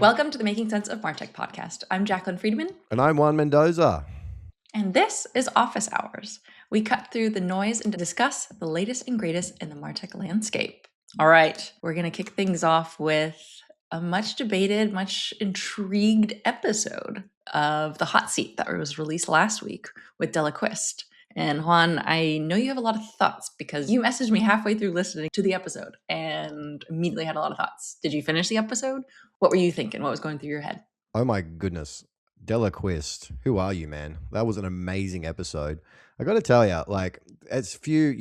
Welcome to the Making Sense of Martech podcast. I'm Jacqueline Friedman. And I'm Juan Mendoza. And this is Office Hours. We cut through the noise and discuss the latest and greatest in the Martech landscape. All right, we're going to kick things off with a much debated, much intrigued episode of The Hot Seat that was released last week with Della Quist. And Juan, I know you have a lot of thoughts because you messaged me halfway through listening to the episode and immediately had a lot of thoughts. Did you finish the episode? What were you thinking? What was going through your head? Oh my goodness. Della Quist, who are you, man? That was an amazing episode. I got to tell you, like, as few,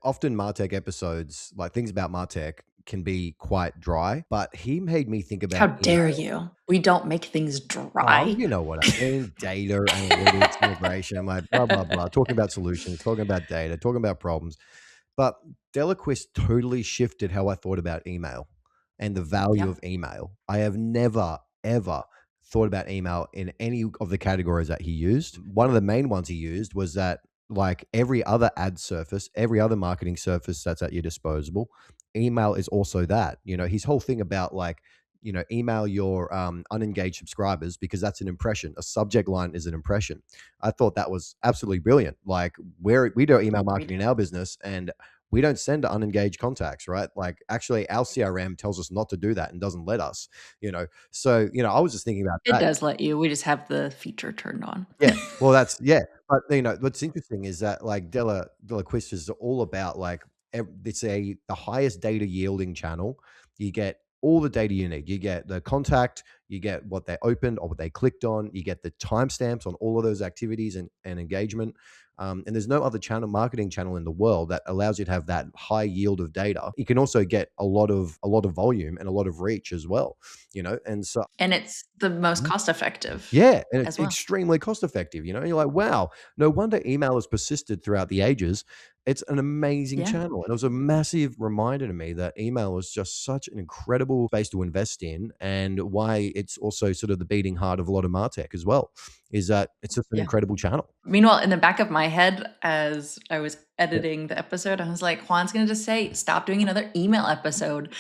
often Martech episodes, like things about Martech can be quite dry, but he made me think about— How dare you? We don't make things dry. You know what I mean? Data, analytics, integration, like blah, blah, blah. Talking about solutions, talking about data, talking about problems. But Della Quist totally shifted how I thought about email and the value of email. I have never, ever thought about email in any of the categories that he used. One of the main ones he used was that, like every other ad surface, every other marketing surface that's at your disposal, email is also that. His whole thing about email your unengaged subscribers because that's an impression. A subject line is an impression. I thought that was absolutely brilliant. Like we do email marketing in our business and we don't send to unengaged contacts, right? Like actually our CRM tells us not to do that and doesn't let us, So, I was just thinking about It that. does let you. We just have the feature turned on. Yeah. Well, but what's interesting is that like Della Quist is all about like, it's the highest data yielding channel. You get all the data you need. You get the contact, you get what they opened or what they clicked on, you get the timestamps on all of those activities and engagement. And there's no other marketing channel in the world that allows you to have that high yield of data. You can also get a lot of volume and a lot of reach as well, And it's the most cost effective. Yeah, and it's as well. extremely cost effective. You're like, wow, no wonder email has persisted throughout the ages. It's an amazing channel. And it was a massive reminder to me that email is just such an incredible space to invest in, and why it's also sort of the beating heart of a lot of Martech as well, is that it's just an incredible channel. Meanwhile, in the back of my head, as I was editing the episode, I was like, Juan's going to just say, stop doing another email episode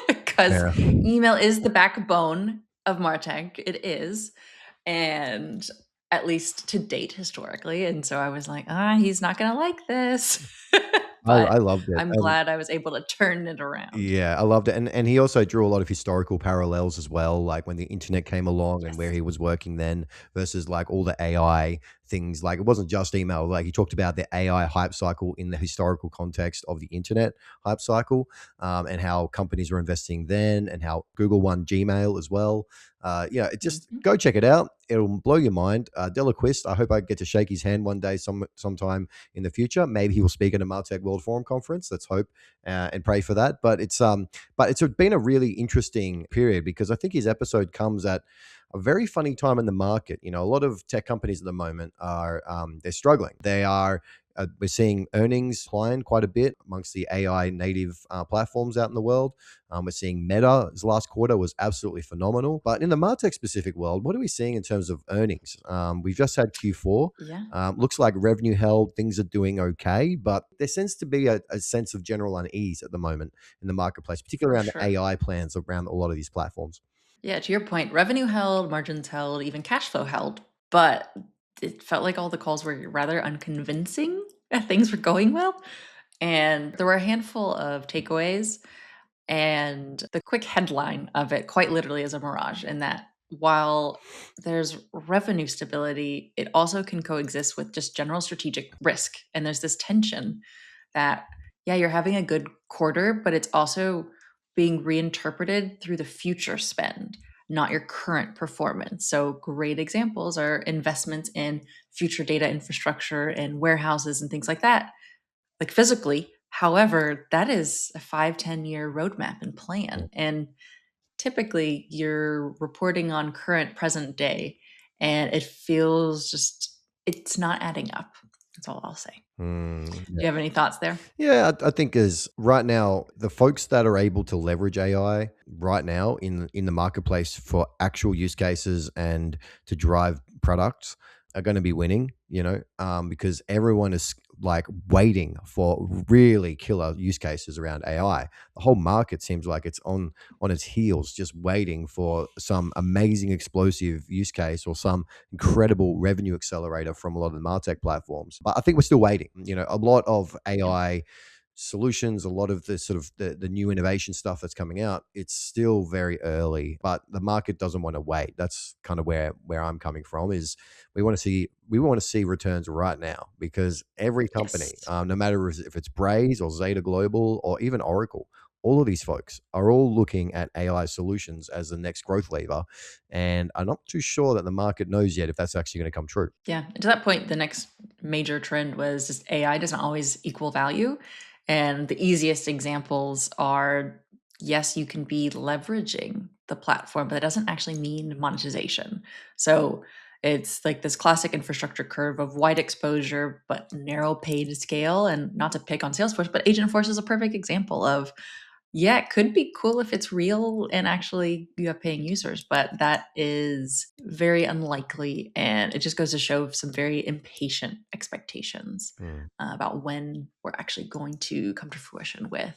because email is the backbone of Martech. It is. And at least to date historically. And so I was like, he's not going to like this. I loved it. I'm glad I was able to turn it around. Yeah, I loved it. And he also drew a lot of historical parallels as well, like when the internet came along and where he was working then versus like all the AI things. Like it wasn't just email. Like he talked about the AI hype cycle in the historical context of the internet hype cycle, and how companies were investing then and how Google won Gmail as well. Just go check it out. It'll blow your mind. Della Quist, I hope I get to shake his hand one day sometime in the future. Maybe he will speak at a Martech World Forum conference. Let's hope and pray for that. But it's been a really interesting period because I think his episode comes at a very funny time in the market. A lot of tech companies at the moment are they're struggling. They are we're seeing earnings decline quite a bit amongst the AI native platforms out in the world. We're seeing Meta's last quarter was absolutely phenomenal. But in the Martech specific world, what are we seeing in terms of earnings? We've just had Q4. Looks like revenue held, things are doing okay, but there seems to be a sense of general unease at the moment in the marketplace, particularly around the AI plans around a lot of these platforms. Yeah, to your point, revenue held, margins held, even cash flow held, but it felt like all the calls were rather unconvincing that things were going well. And there were a handful of takeaways, and the quick headline of it quite literally is a mirage in that while there's revenue stability, it also can coexist with just general strategic risk. And there's this tension that, you're having a good quarter, but it's also being reinterpreted through the future spend, not your current performance. So great examples are investments in future data infrastructure and warehouses and things like that, like physically. However, that is a 5-10 year roadmap and plan. And typically you're reporting on current present day, and it feels it's not adding up. That's all I'll say. Do you have any thoughts there? Yeah, I think is right now, the folks that are able to leverage AI right now in the marketplace for actual use cases and to drive products are going to be winning, because everyone is like waiting for really killer use cases around AI. The whole market seems like it's on its heels, just waiting for some amazing explosive use case or some incredible revenue accelerator from a lot of the Martech platforms. But I think we're still waiting. A lot of Yeah. AI solutions, a lot of the sort of the new innovation stuff that's coming out, it's still very early, but the market doesn't want to wait. That's kind of where I'm coming from. Is we want to see returns right now, because every company, Yes. no matter if it's Braze or Zeta Global or even Oracle, all of these folks are all looking at AI solutions as the next growth lever, and I'm not too sure that the market knows yet if that's actually going to come true. Yeah. And to that point, the next major trend was just AI doesn't always equal value. And the easiest examples are, yes, you can be leveraging the platform, but that doesn't actually mean monetization. So it's like this classic infrastructure curve of wide exposure, but narrow paid scale. And not to pick on Salesforce, but Agentforce is a perfect example of, yeah, it could be cool if it's real and actually you have paying users, but that is very unlikely. And it just goes to show some very impatient expectations Hmm. about when we're actually going to come to fruition with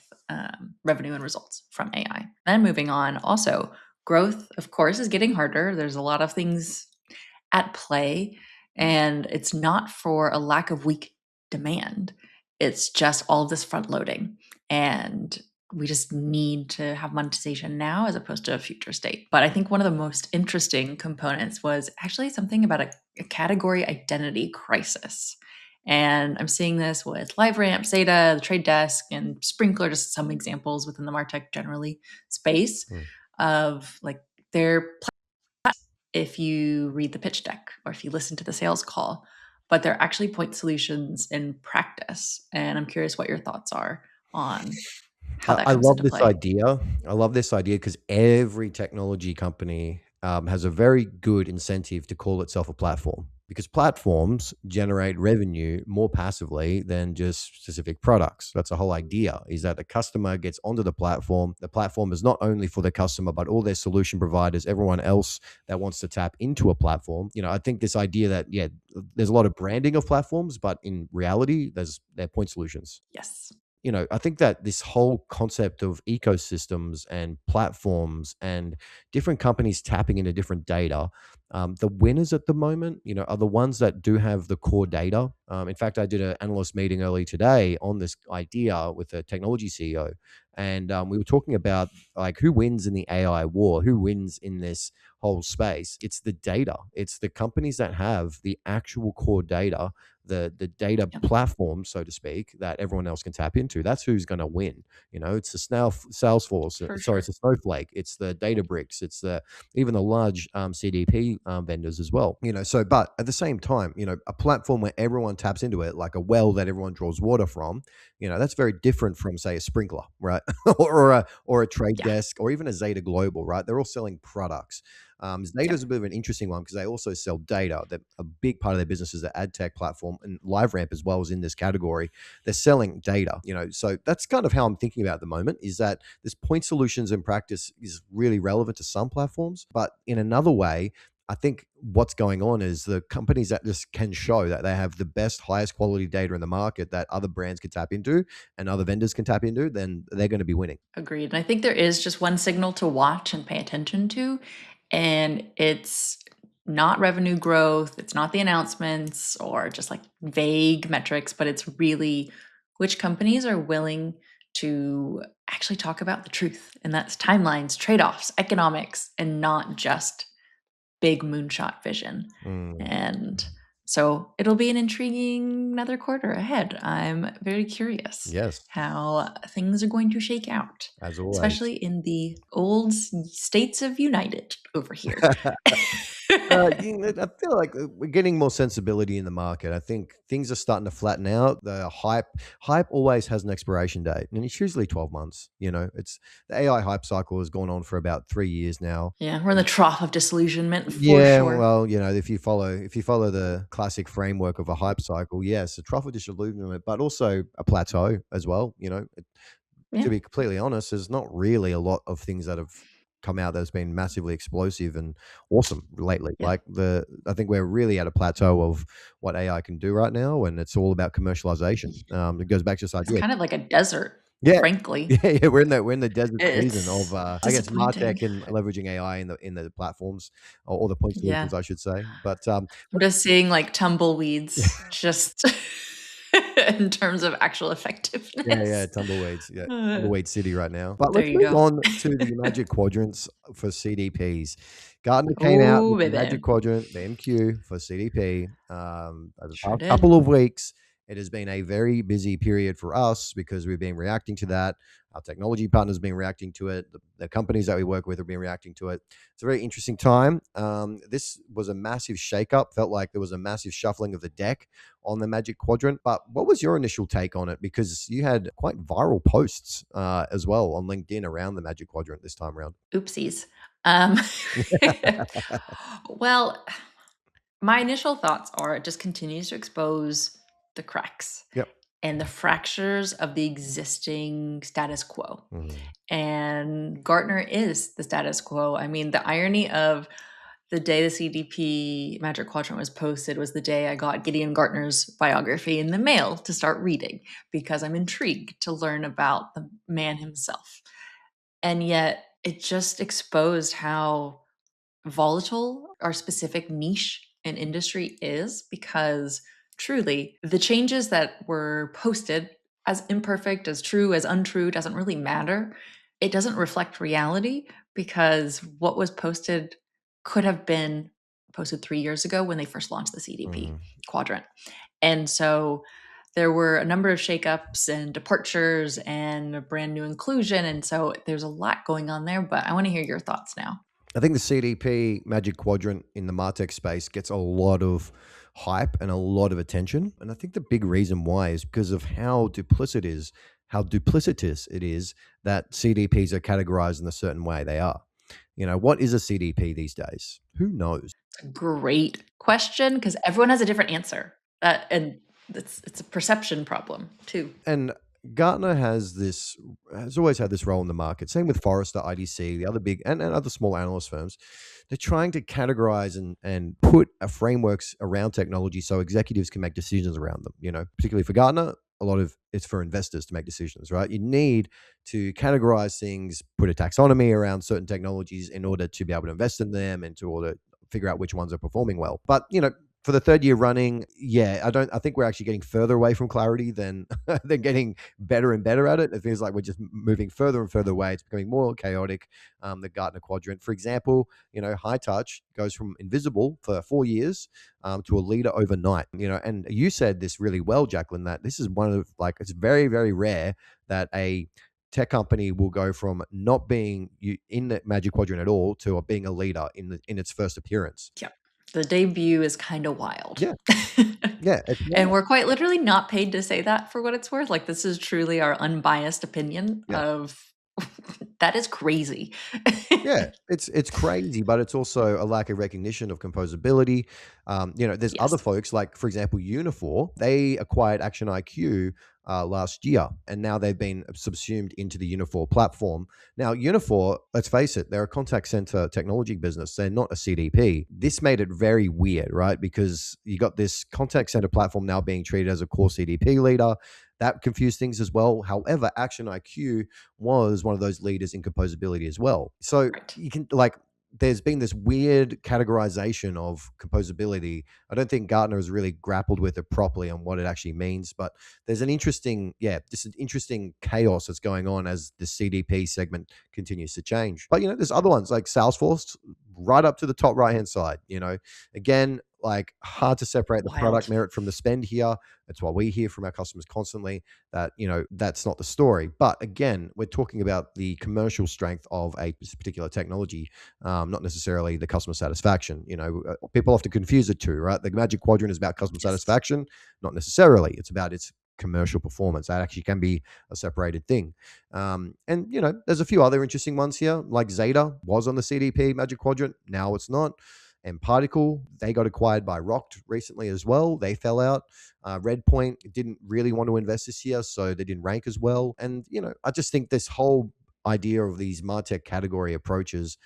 revenue and results from AI. Then moving on, also, growth, of course, is getting harder. There's a lot of things at play, and it's not for a lack of weak demand. It's just all of this front loading. And we just need to have monetization now as opposed to a future state. But I think one of the most interesting components was actually something about a category identity crisis. And I'm seeing this with LiveRamp, Zeta, the Trade Desk, and Sprinkler, just some examples within the Martech generally space Hmm. of like their, if you read the pitch deck or if you listen to the sales call, but they're actually point solutions in practice. And I'm curious what your thoughts are on how that I comes love into this play. idea. I love this idea because every technology company has a very good incentive to call itself a platform, because platforms generate revenue more passively than just specific products. That's the whole idea, is that the customer gets onto the platform. The platform is not only for the customer, but all their solution providers, everyone else that wants to tap into a platform. I think this idea that, yeah, there's a lot of branding of platforms, but in reality, they're point solutions. Yes. I think that this whole concept of ecosystems and platforms and different companies tapping into different data, the winners at the moment, are the ones that do have the core data. In fact, I did an analyst meeting early today on this idea with a technology CEO, and we were talking about like who wins in the AI war, who wins in this whole space. It's the data. It's the companies that have the actual core data, the data Yep. platform, so to speak, that everyone else can tap into. That's who's going to win. It's the Salesforce. For Sorry, it's sure. the Snowflake. It's the Databricks. It's the even the large CDP vendors as well. So but at the same time, a platform where everyone taps into it, like a well that everyone draws water from. That's very different from, say, a sprinkler, right? or a trade Yeah. desk, or even a Zeta Global, right? They're all selling products. Zeta Yep. is a bit of an interesting one because they also sell data. That a big part of their business is the ad tech platform, and LiveRamp as well is in this category. They're selling data, so that's kind of how I'm thinking about at the moment, is that this point solutions in practice is really relevant to some platforms, but in another way, I think what's going on is the companies that just can show that they have the best, highest quality data in the market that other brands can tap into and other vendors can tap into, then they're going to be winning. Agreed. And I think there is just one signal to watch and pay attention to, and it's not revenue growth, it's not the announcements or just like vague metrics, but it's really which companies are willing to actually talk about the truth. And that's timelines, trade offs, economics, and not just big moonshot vision. Mm, And so it'll be an intriguing another quarter ahead. I'm very curious yes, how things are going to shake out, as always. especially in the old states of United over here. I feel like we're getting more sensibility in the market. I think things are starting to flatten out. The hype always has an expiration date, and it's usually 12 months. It's the AI hype cycle has gone on for about 3 years now. Yeah, we're in the trough of disillusionment for Yeah, sure. well, if you follow the classic framework of a hype cycle, yes, a trough of disillusionment, but also a plateau as well. To Yeah. be completely honest, there's not really a lot of things that have come out that's been massively explosive and awesome lately. Yeah. Like I think we're really at a plateau of what AI can do right now, and it's all about commercialization. It goes back to this It's idea. kind of like a desert, Yeah. frankly. Yeah, we're in the desert season of, It's I guess, disappointing. Martech and leveraging AI in the platforms or the point Yeah. solutions, I should say. But, I'm just seeing, like, tumbleweeds just in terms of actual yeah, effectiveness. tumbleweeds. Yeah, Uh, tumbleweed city right now. But there let's you move go. on to the Magic Quadrants for CDPs. Gartner came out Oh, with the Magic baby. Quadrant, the MQ for CDP, over the Sure past did. couple of weeks. It has been a very busy period for us because we've been reacting to that. Our technology partners have been reacting to it. The companies that we work with have been reacting to it. It's a very interesting time. This was a massive shakeup. Felt like there was a massive shuffling of the deck on the Magic Quadrant. But what was your initial take on it? Because you had quite viral posts as well on LinkedIn around the Magic Quadrant this time around. Oopsies. Um, well, my initial thoughts are it just continues to expose the cracks Yep. and the fractures of the existing status quo. Mhm. And Gartner is the status quo. I mean, the irony of the day the CDP Magic Quadrant was posted was the day I got Gideon Gartner's biography in the mail to start reading because I'm intrigued to learn about the man himself. And yet it just exposed how volatile our specific niche and industry is because truly the changes that were posted, as imperfect, as true, as untrue, doesn't really matter. It doesn't reflect reality because what was posted could have been posted 3 years ago when they first launched the CDP Mhm. quadrant. And so there were a number of shakeups and departures and a brand new inclusion. And so there's a lot going on there, but I want to hear your thoughts now. I think the CDP Magic Quadrant in the Martech space gets a lot of hype and a lot of attention. And I think the big reason why is because of how duplicitous it is that CDPs are categorized in a certain way they are. What is a CDP these days? Who knows? Great question, because everyone has a different answer, and it's a perception problem too. And Gartner has always had this role in the market. Same with Forrester, IDC, the other big and other small analyst firms. They're trying to categorize and put a frameworks around technology so executives can make decisions around them. Particularly for Gartner, a lot of it's for investors to make decisions, right? You need to categorize things, put a taxonomy around certain technologies in order to be able to invest in them and to order figure out which ones are performing well. But for the third year running, yeah, I think we're actually getting further away from clarity than than getting better and better at it. It feels like we're just moving further and further away. It's becoming more chaotic. The Gartner quadrant, for example, high touch goes from invisible for 4 years to a leader overnight. And you said this really well, Jacqueline, that this is one of like it's very, very rare that a tech company will go from not being in the magic quadrant at all to being a leader in its first appearance. Yeah. The debut is kinda wild. Yeah, yeah, it's And wild. we're quite literally not paid to say that for what it's worth, like, this is truly our unbiased opinion Yeah. of that is crazy. Yeah, it's crazy, but it's also a lack of recognition of composability. There's Yes. other folks like, for example, Unifor. They acquired Action IQ last year, and now they've been subsumed into the Unifor platform. Now, Unifor, let's face it, they're a contact center technology business. They're not a CDP. This made it very weird, right? Because you got this contact center platform now being treated as a core CDP leader. That confused things as well. However, Action IQ was one of those leaders in composability as well. So Right. you can there's been this weird categorization of composability. I don't think Gartner has really grappled with it properly on what it actually means, but there's this interesting chaos that's going on as the CDP segment continues to change. But there's other ones like Salesforce, right up to the top right hand side. Again, like hard to separate the product Wild. merit from the spend here. That's why we hear from our customers constantly that that's not the story. But again, we're talking about the commercial strength of a particular technology, not necessarily the customer satisfaction. People often confuse the two, right? The Magic Quadrant is about customer Yes. satisfaction, not necessarily. It's about its commercial performance. That actually can be a separated thing. And there's a few other interesting ones here, like Zeta was on the CDP Magic Quadrant. Now it's not. And Particle, they got acquired by Rocked recently as well. They fell out. Redpoint didn't really want to invest this year, so they didn't rank as well. And I just think this whole idea of these Martech category approaches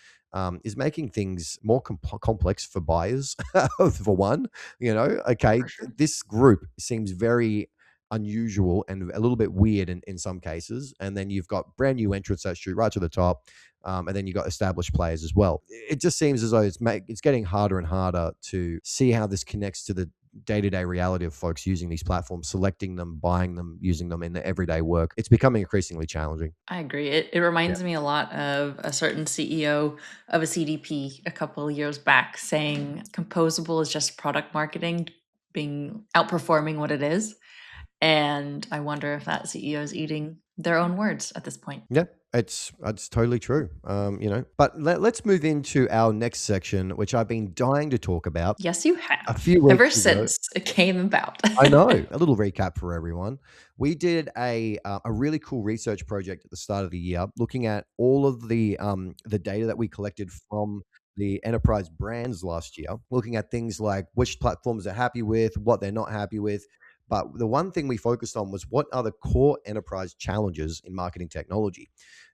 is making things more complex for buyers. For one, okay, For sure. this group seems very unusual and a little bit weird in some cases. And then you've got brand new entrants that shoot right to the top. And then you got established players as well. It just seems as though it's getting harder and harder to see how this connects to the day-to-day reality of folks using these platforms, selecting them, buying them, using them in their everyday work. It's becoming increasingly challenging. I agree. It Yeah. reminds me a lot of a certain CEO of a CDP a couple of years back saying composable is just product marketing being outperforming what it is. And I wonder if that CEO is eating their own words at this point. Yeah, it's totally true. But let's move into our next section, which I've been dying to talk about. Yes, you A have. few Ever weeks ago, since it came about. I know. A little recap for everyone. We did a really cool research project at the start of the year, looking at all of the data that we collected from the enterprise brands last year, looking at things like which platforms they're happy with, what they're not happy with. But the one thing we focused on was what are the core enterprise challenges in marketing technology.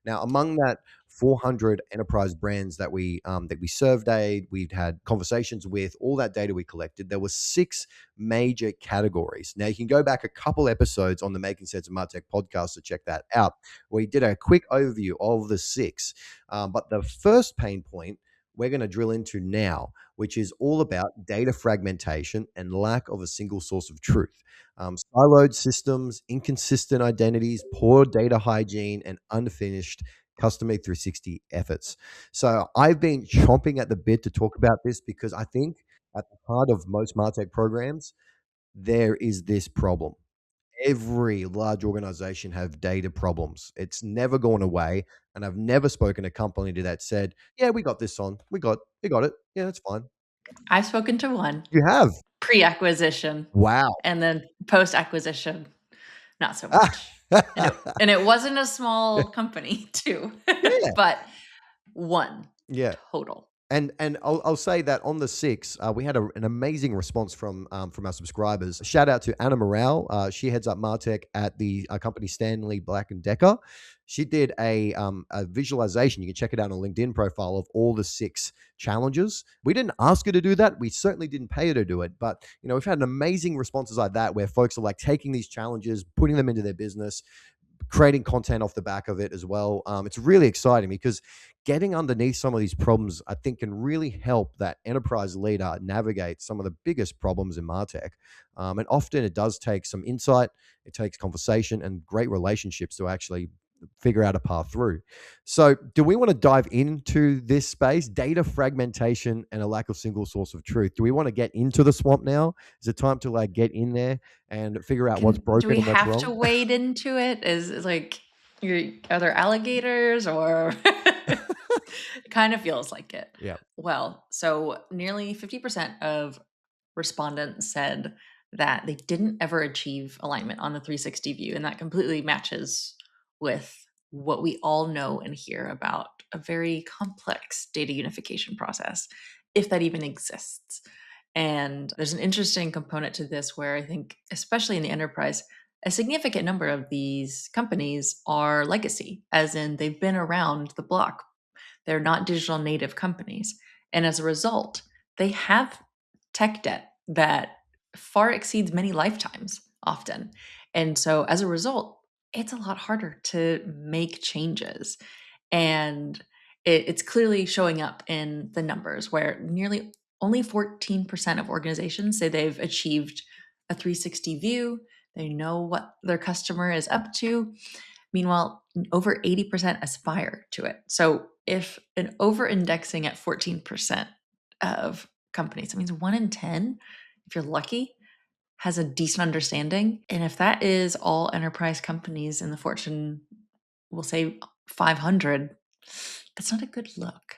Now, among that 400 enterprise brands that we surveyed, we'd had conversations with, all that data we collected, there were six major categories. Now, you can go back a couple episodes on the Making Sense of Martech podcast to check that out. We did a quick overview of the six. But the first pain point we're going to drill into now, which is all about data fragmentation and lack of a single source of truth. Siloed systems, inconsistent identities, poor data hygiene, and unfinished customer 360 efforts. So I've been chomping at the bit to talk about this because I think at the heart of most MarTech programs, there is this problem. Every large organization have data problems. It's never gone away. And I've never spoken to a company that said, yeah, we got this on. We got it. Yeah, that's fine. I've spoken to one You have. pre-acquisition Wow. and then post-acquisition, not so Ah. much. And it wasn't a small company too, Yeah. but one Yeah. total. And I'll say that on the six, we had an amazing response from our subscribers. Shout out to Anna Morale. She heads up Martech at the company Stanley Black and Decker. She did a visualization. You can check it out on a LinkedIn profile of all the six challenges. We didn't ask her to do that. We certainly didn't pay her to do it. But we've had amazing responses like that where folks are like taking these challenges, putting them into their business, creating content off the back of it as well. It's really exciting because getting underneath some of these problems, I think, can really help that enterprise leader navigate some of the biggest problems in MarTech. And often it does take some insight, it takes conversation and great relationships to actually figure out a path through. So, do we want to dive into this space, data fragmentation and a lack of single source of truth? Do we want to get into the swamp now? Is it time to like get in there and figure out what's Do broken we and what's have to wrong? wade into it? Is like, are there alligators or it kind of feels like it. Yeah. Well, so nearly 50% of respondents said that they didn't ever achieve alignment on the 360 view. And that completely matches with what we all know and hear about a very complex data unification process, if that even exists. And there's an interesting component to this where I think, especially in the enterprise, a significant number of these companies are legacy, as in they've been around the block. They're not digital native companies. And as a result, they have tech debt that far exceeds many lifetimes often. And so as a result, it's a lot harder to make changes. And it's clearly showing up in the numbers where nearly only 14% of organizations say they've achieved a 360 view. They know what their customer is up to. Meanwhile, over 80% aspire to it. So if an over indexing at 14% of companies, that means 1 in 10, if you're lucky, has a decent understanding. And if that is all enterprise companies in the Fortune, we'll say 500, that's not a good look.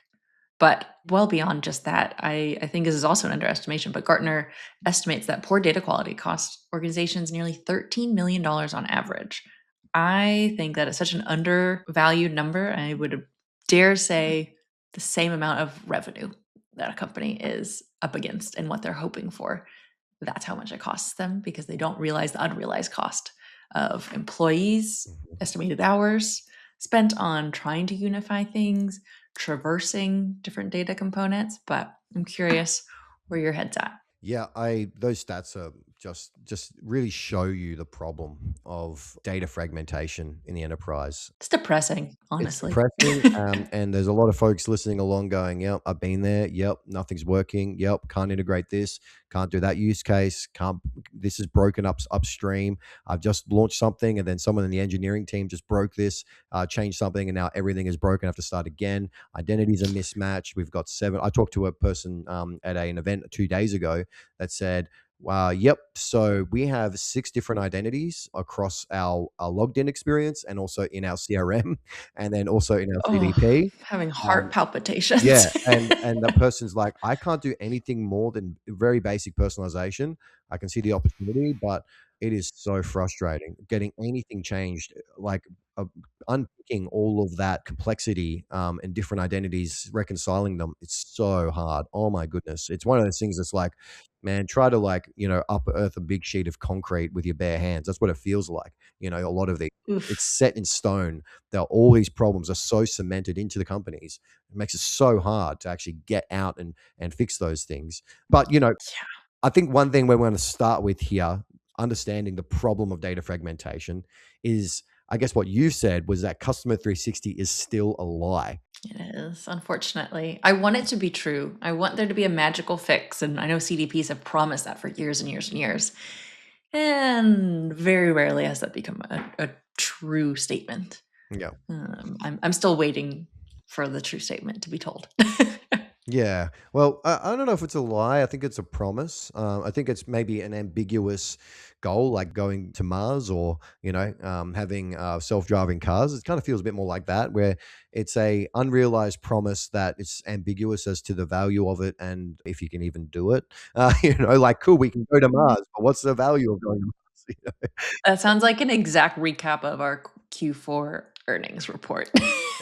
But well beyond just that, I think this is also an underestimation, but Gartner estimates that poor data quality costs organizations nearly $13 million on average. I think that is such an undervalued number. I would dare say the same amount of revenue that a company is up against and what they're hoping for. That's how much it costs them because they don't realize the unrealized cost of employees, Mhm. estimated hours, spent on trying to unify things, traversing different data components, but I'm curious where your head's at. Yeah, I those stats are just really show you the problem of data fragmentation in the enterprise. It's depressing, It's honestly. depressing, and there's a lot of folks listening along going, "Yep, I've been there. Yep, nothing's working. Yep, can't integrate this. Can't do that use case. Can't. This is broken up upstream. I've just launched something, and then someone in the engineering team just broke this, changed something, and now everything is broken. I have to start again. Identities are mismatched. We've got seven. I talked to a person at an event 2 days ago that said, wow. Yep. So we have six different identities across our logged in experience and also in our CRM and then also in our Oh, CDP. having heart Um, palpitations. yeah, and the person's like, I can't do anything more than very basic personalization. I can see the opportunity, but it is so frustrating getting anything changed. Like uh, unpicking all of that complexity and different identities, reconciling them. It's so hard. Oh my goodness, it's one of those things that's like, man, try to like up earth a big sheet of concrete with your bare hands. That's what it feels like. A lot of the it's Oof. set in stone. That all these problems are so cemented into the companies. It makes it so hard to actually get out and fix those things. But I think one thing we're going to start with here, understanding the problem of data fragmentation, is I guess what you said was that customer 360 is still a lie. It is, unfortunately. I want it to be true. I want there to be a magical fix, and I know CDPs have promised that for years and years and years. And very rarely has that become a true statement. Yeah. I'm still waiting for the true statement to be told. Yeah. Well, I don't know if it's a lie. I think it's a promise. I think it's maybe an ambiguous goal, like going to Mars or, having self-driving cars. It kind of feels a bit more like that, where it's a unrealized promise that it's ambiguous as to the value of it and if you can even do it. Like, cool, we can go to Mars, but what's the value of going to Mars? You know? That sounds like an exact recap of our Q4 earnings report.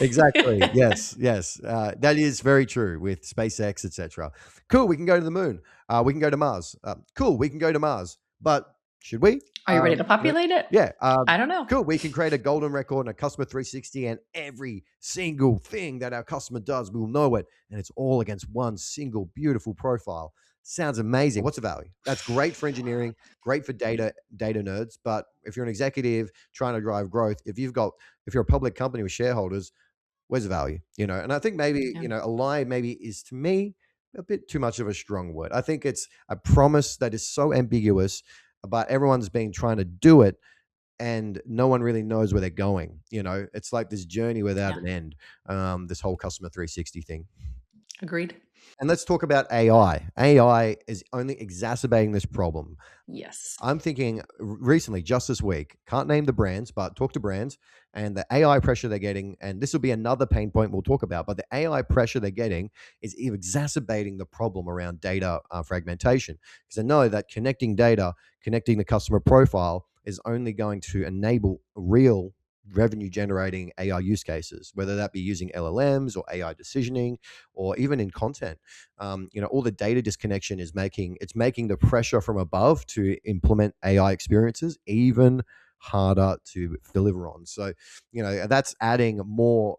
Exactly. Yes. Yes. That is very true with SpaceX, etc. Cool. We can go to the moon. We can go to Mars. Cool. We can go to Mars. But should we? Are you ready to You know, populate it? yeah. I don't know. Cool. We can create a golden record and a customer 360, and every single thing that our customer does, we'll know it, and it's all against one single beautiful profile. Sounds amazing. What's the value? That's great for engineering, great for data nerds. But if you're an executive trying to drive growth, if you're a public company with shareholders, where's the value? And I think maybe, Yeah. a lie maybe is to me a bit too much of a strong word. I think it's a promise that is so ambiguous, but everyone's been trying to do it and no one really knows where they're going. It's like this journey without Yeah. an end. This whole customer 360 thing. Agreed. And let's talk about AI. AI is only exacerbating this problem. Yes. I'm thinking recently, just this week, can't name the brands, but talk to brands and the AI pressure they're getting. And this will be another pain point we'll talk about, but the AI pressure they're getting is exacerbating the problem around data fragmentation. Because I know that connecting data, connecting the customer profile is only going to enable real revenue generating AI use cases, whether that be using LLMs or AI decisioning or even in content. All the data disconnection is making the pressure from above to implement AI experiences even harder to deliver on. So, that's adding more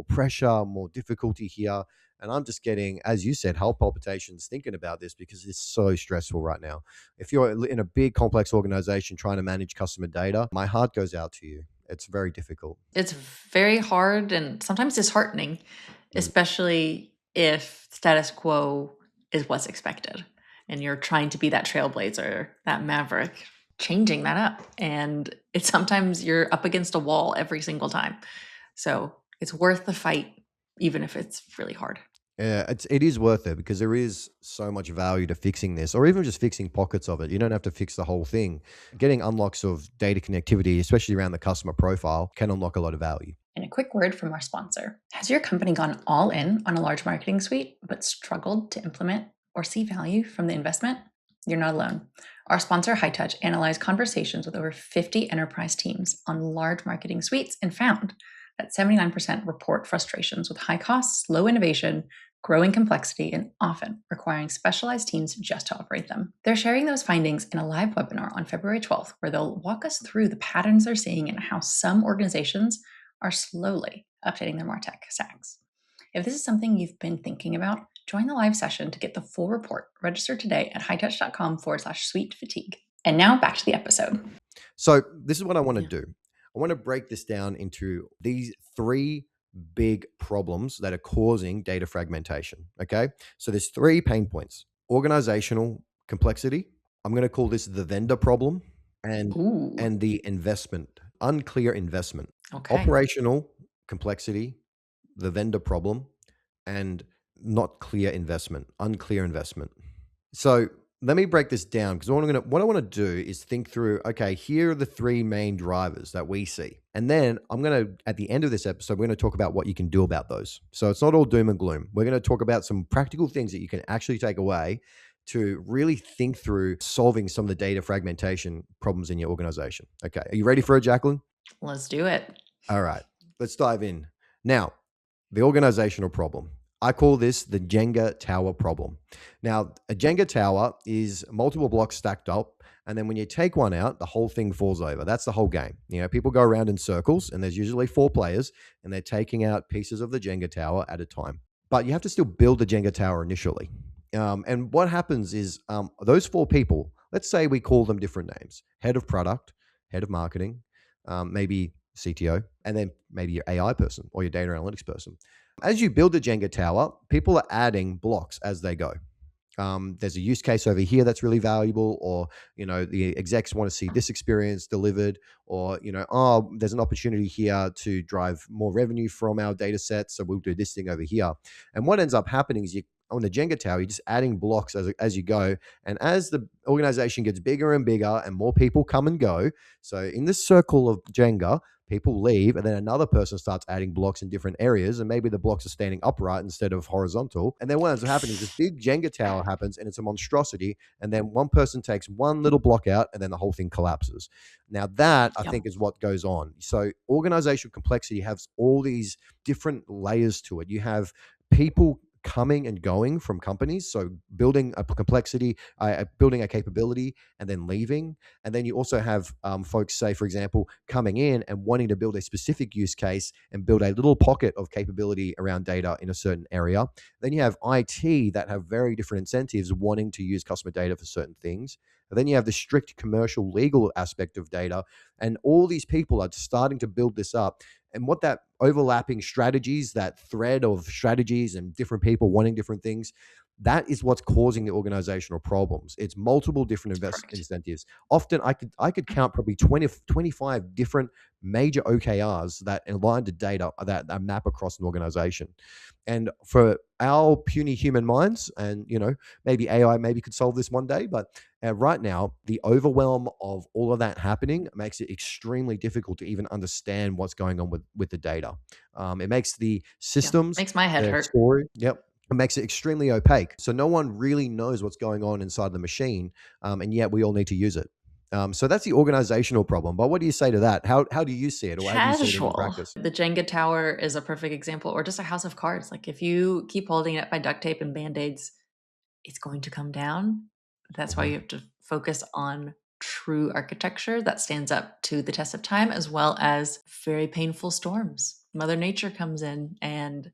pressure, more difficulty here. And I'm just getting, as you said, heart palpitations thinking about this because it's so stressful right now. If you're in a big complex organization trying to manage customer data, my heart goes out to you. It's very difficult. It's very hard and sometimes disheartening, Mm. especially if status quo is what's expected and you're trying to be that trailblazer, that maverick, changing that up. And it's sometimes you're up against a wall every single time. So it's worth the fight, even if it's really hard. Yeah, it is worth it because there is so much value to fixing this, or even just fixing pockets of it. You don't have to fix the whole thing. Getting unlocks of data connectivity, especially around the customer profile, can unlock a lot of value. And a quick word from our sponsor. Has your company gone all in on a large marketing suite, but struggled to implement or see value from the investment? You're not alone. Our sponsor, High Touch, analyzed conversations with over 50 enterprise teams on large marketing suites and found that 79% report frustrations with high costs, low innovation, growing complexity, and often requiring specialized teams just to operate them. They're sharing those findings in a live webinar on February 12th, where they'll walk us through the patterns they're seeing and how some organizations are slowly updating their Martech stacks. If this is something you've been thinking about, join the live session to get the full report. Register today at hightouch.com/sweet fatigue. And now back to the episode. So this is what I want to Yeah. do. I want to break this down into these three big problems that are causing data fragmentation. Okay. So there's three pain points: organizational complexity. I'm going to call this the vendor problem, and Ooh, the investment, unclear investment. okay. Operational complexity, the vendor problem, and not clear investment, unclear investment. So let me break this down, because what I want to do is think through, okay, here are the three main drivers that we see. And then I'm going to, at the end of this episode, we're going to talk about what you can do about those. So it's not all doom and gloom. We're going to talk about some practical things that you can actually take away to really think through solving some of the data fragmentation problems in your organization. Okay. Are you ready for it, Jacqueline? Let's do it. All right. Let's dive in. Now, the organizational problem. I call this the Jenga tower problem. Now, a Jenga tower is multiple blocks stacked up, and then when you take one out, the whole thing falls over. That's the whole game. You know, people go around in circles, and there's usually 4 players, and they're taking out pieces of the Jenga tower at a time. But you have to still build the Jenga tower initially. And what happens is those 4 people, let's say we call them different names: head of product, head of marketing, maybe CTO, and then maybe your AI person or your data analytics person. As you build the Jenga tower, people are adding blocks as they go. There's a use case over here that's really valuable, or the execs want to see this experience delivered, or oh, there's an opportunity here to drive more revenue from our data sets, so we'll do this thing over here. And what ends up happening is, on the Jenga tower, you're just adding blocks as you go, and as the organization gets bigger and bigger and more people come and go, so in this circle of Jenga, people leave, and then another person starts adding blocks in different areas, and maybe the blocks are standing upright instead of horizontal. And then what ends up happening is this big Jenga tower happens, and it's a monstrosity. And then one person takes one little block out, and then the whole thing collapses. Now that, I Yep. think, is what goes on. So organizational complexity has all these different layers to it. You have people coming and going from companies, so building a complexity, building a capability, and then leaving. And then you also have folks, say, for example, coming in and wanting to build a specific use case and build a little pocket of capability around data in a certain area. Then you have IT that have very different incentives wanting to use customer data for certain things. And then you have the strict commercial legal aspect of data. And all these people are starting to build this up. And what that overlapping strategies, that thread of strategies and different people wanting different things, that is what's causing the organizational problems. It's multiple different Correct. incentives. Often I could count probably 20, 25 different major OKRs that align to data that map across an organization. And for our puny human minds, and maybe AI maybe could solve this one day, but right now, the overwhelm of all of that happening makes it extremely difficult to even understand what's going on with the data. It makes the Yeah. systems, Makes my head the hurt. story, yep, it makes it extremely opaque. So no one really knows what's going on inside the machine, and yet we all need to use it. So that's the organizational problem. But what do you say to that? How do you see it, or how do you see it in your Casual. practice? The Jenga tower is a perfect example, or just a house of cards. Like if you keep holding it by duct tape and band-aids, it's going to come down. That's why Mhm. you have to focus on true architecture that stands up to the test of time, as well as very painful storms. Mother Nature comes in and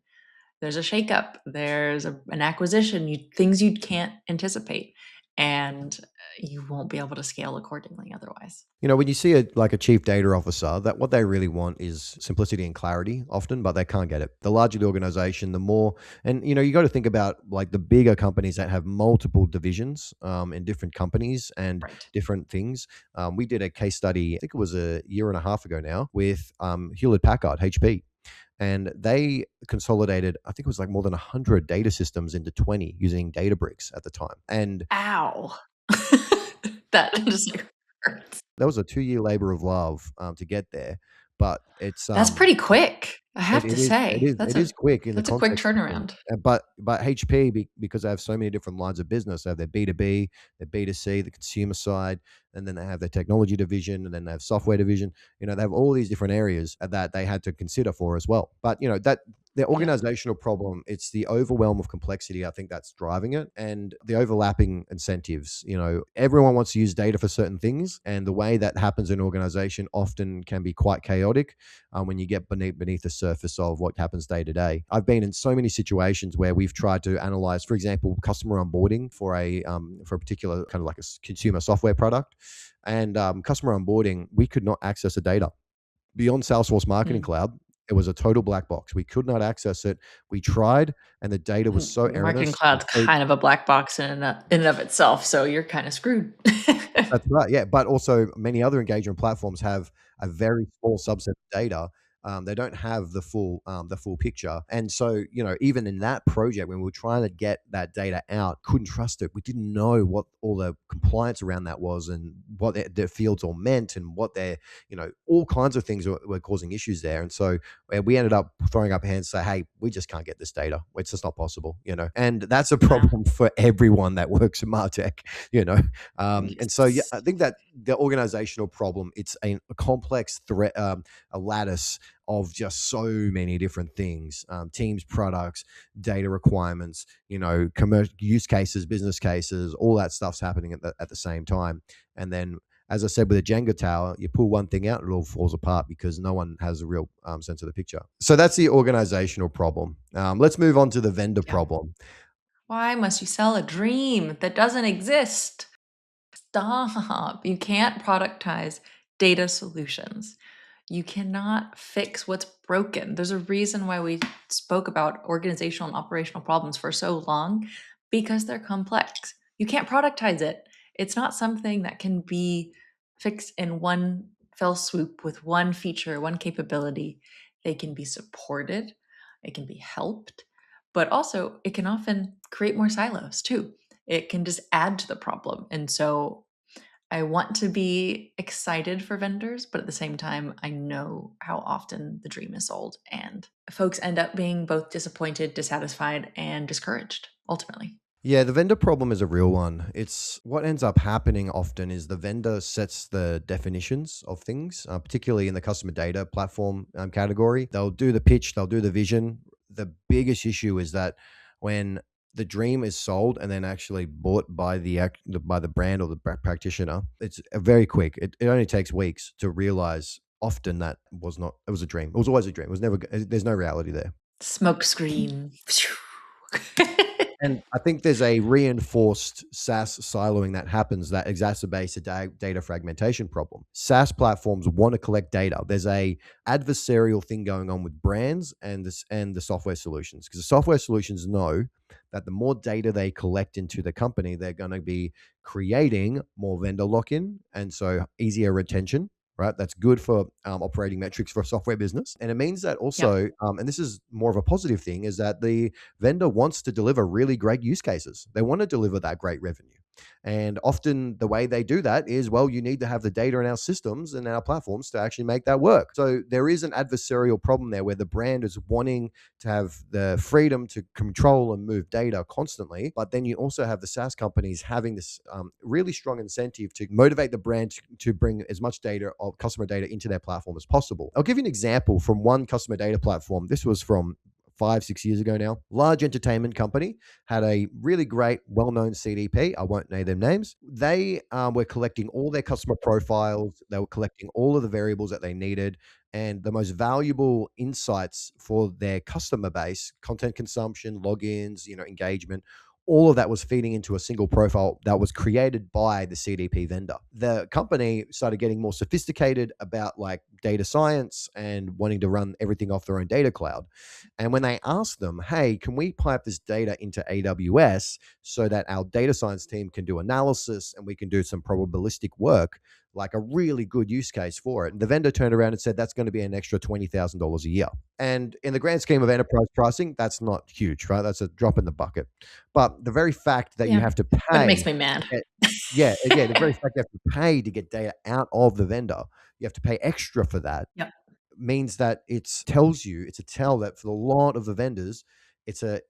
there's a shakeup, there's an acquisition, things you can't anticipate, and you won't be able to scale accordingly otherwise. When you see like a chief data officer, that what they really want is simplicity and clarity often, but they can't get it. The larger the organization, the more, and you got to think about like the bigger companies that have multiple divisions in different companies and Right. different things. We did a case study, I think it was a year and a half ago now, with Hewlett Packard, HP. And they consolidated, I think it was like more than 100 data systems into 20 using Databricks at the time. And Ow. That just like hurts. that was a 2-year labor of love to get there. But it's That's pretty quick, I it, have to it is it say. is it is quick in the That's a quick context of things. turnaround. But HP, because they have so many different lines of business, they have their B2B, their B2C, the consumer side, and then they have their technology division, and then they have software division. They have all these different areas that they had to consider for as well. But that The Yep. organizational problem, it's the overwhelm of complexity. I think that's driving it, and the overlapping incentives. Everyone wants to use data for certain things, and the way that happens in an organization often can be quite chaotic when you get beneath the surface of what happens day to day. I've been in so many situations where we've tried to analyze, for example, customer onboarding for a particular kind of like a consumer software product, and customer onboarding, we could not access the data beyond Salesforce Marketing Mm. Cloud. It was a total black box. We could not access it. We tried, and the data was so Marketing erroneous and Cloud's so. kind of a black box in and of itself, so you're kinda screwed. That's right, yeah, but also many other engagement platforms have a very small subset of data. They don't have the full picture, and so, even in that project, when we were trying to get that data out, couldn't trust it. We didn't know what all the compliance around that was and what their fields all meant and what all kinds of things were causing issues there, and so, we ended up throwing up hands, say, "Hey, we just can't get this data. It's just not possible," and that's a Wow. problem for everyone that works in Martech, you know? And so, yeah, Yes. I think that the organizational problem, it's a complex threat, a lattice of just so many different things, teams, products, data requirements, commercial use cases, business cases, all that stuff's happening at the same time. And then, as I said, with a Jenga tower, you pull one thing out, it all falls apart because no one has a real sense of the picture. So that's the organizational problem. Let's move on to the vendor Yeah. problem. Why must you sell a dream that doesn't exist? Stop. You can't productize data solutions. You cannot fix what's broken. There's a reason why we spoke about organizational and operational problems for so long because they're complex. You can't productize it. It's not something that can be fixed in one fell swoop with one feature, one capability. They can be supported, it can be helped, but also it can often create more silos too. It can just add to the problem. And so I want to be excited for vendors, but at the same time, I know how often the dream is sold and folks end up being both disappointed, dissatisfied, and discouraged ultimately. Yeah, the vendor problem is a real one. It's what ends up happening often is the vendor sets the definitions of things, particularly in the customer data platform category. They'll do the pitch, they'll do the vision. The biggest issue is that when the dream is sold and then actually bought by by the brand or the practitioner, it's very quick. It only takes weeks to realize often that was not. It was a dream. It was always a dream. It was never. There's no reality there. Smoke screen. And I think there's a reinforced SaaS siloing that happens that exacerbates the data fragmentation problem. SaaS platforms want to collect data. There's a adversarial thing going on with brands and the software solutions, because the software solutions know that the more data they collect into the company, they're going to be creating more vendor lock-in and so easier retention. Right, that's good for operating metrics for a software business, and it means that Yep. also, and this is more of a positive thing, is that the vendor wants to deliver really great use cases. They want to deliver that great revenue. And often the way they do that is, well, you need to have the data in our systems and our platforms to actually make that work. So there is an adversarial problem there where the brand is wanting to have the freedom to control and move data constantly. But then you also have the SaaS companies having this really strong incentive to motivate the brand to bring as much data of customer data into their platform as possible. I'll give you an example from one customer data platform. This was from 5, 6 years ago now. Large entertainment company had a really great, well-known CDP. I won't name them names. They were collecting all their customer profiles. They were collecting all of the variables that they needed, and the most valuable insights for their customer base, content consumption, logins, engagement. All of that was feeding into a single profile that was created by the CDP vendor. The company started getting more sophisticated about like data science and wanting to run everything off their own data cloud. And when they asked them, hey, can we pipe this data into AWS so that our data science team can do analysis and we can do some probabilistic work, like a really good use case for it? And the vendor turned around and said, that's going to be an extra $20,000 a year. And in the grand scheme of enterprise pricing, that's not huge, right? That's a drop in the bucket. But the very fact that you Yeah. have to But it makes pay me to mad. get, yeah, again, the very fact you have to pay to get data out of the vendor, you have to pay extra for that, Yep. means that it's a tell that for a lot of the vendors,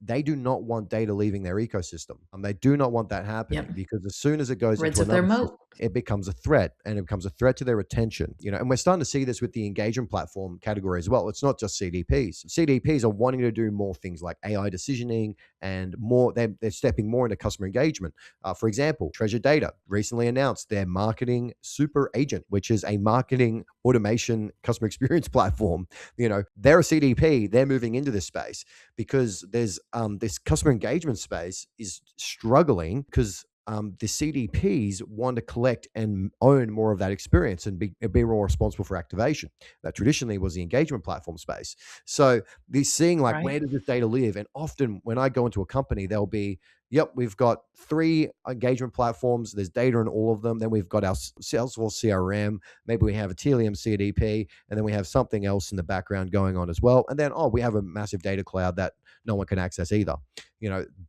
they do not want data leaving their ecosystem. They do not want that Yep. happening, because as soon as it goes Rids into of their another moat. system, it becomes a threat, and it becomes a threat to their retention. And we're starting to see this with the engagement platform category as well. It's not just CDPs. CDPs are wanting to do more things like AI decisioning, and more. They're stepping more into customer engagement. For example, Treasure Data recently announced their marketing super agent, which is a marketing automation customer experience platform. They're a CDP. They're moving into this space because there's this customer engagement space is struggling because the CDPs want to collect and own more of that experience, and be more responsible for activation. That traditionally was the engagement platform space. So they're seeing, like, Right. where does this data live? And often when I go into a company, they'll be, yep, we've got 3 engagement platforms. There's data in all of them. Then we've got our Salesforce CRM. Maybe we have a Telium CDP, and then we have something else in the background going on as well. And then, we have a massive data cloud that no one can access either.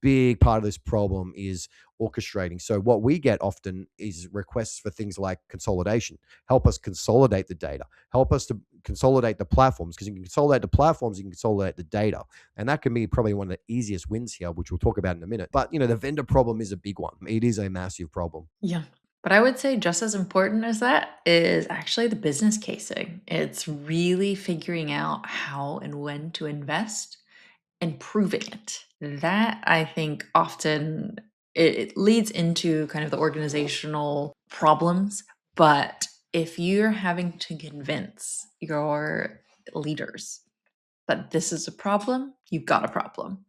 Big part of this problem is orchestrating. So what we get often is requests for things like consolidation. Help us consolidate the data. Help us to consolidate the platforms, because you can consolidate the platforms, you can consolidate the data. And that can be probably one of the easiest wins here, which we'll talk about in a minute. But, the vendor problem is a big one. It is a massive problem. Yeah. But I would say just as important as that is actually the business casing. It's really figuring out how and when to invest and proving it. That I think often it leads into kind of the organizational problems. But if you're having to convince your leaders that this is a problem, you've got a problem.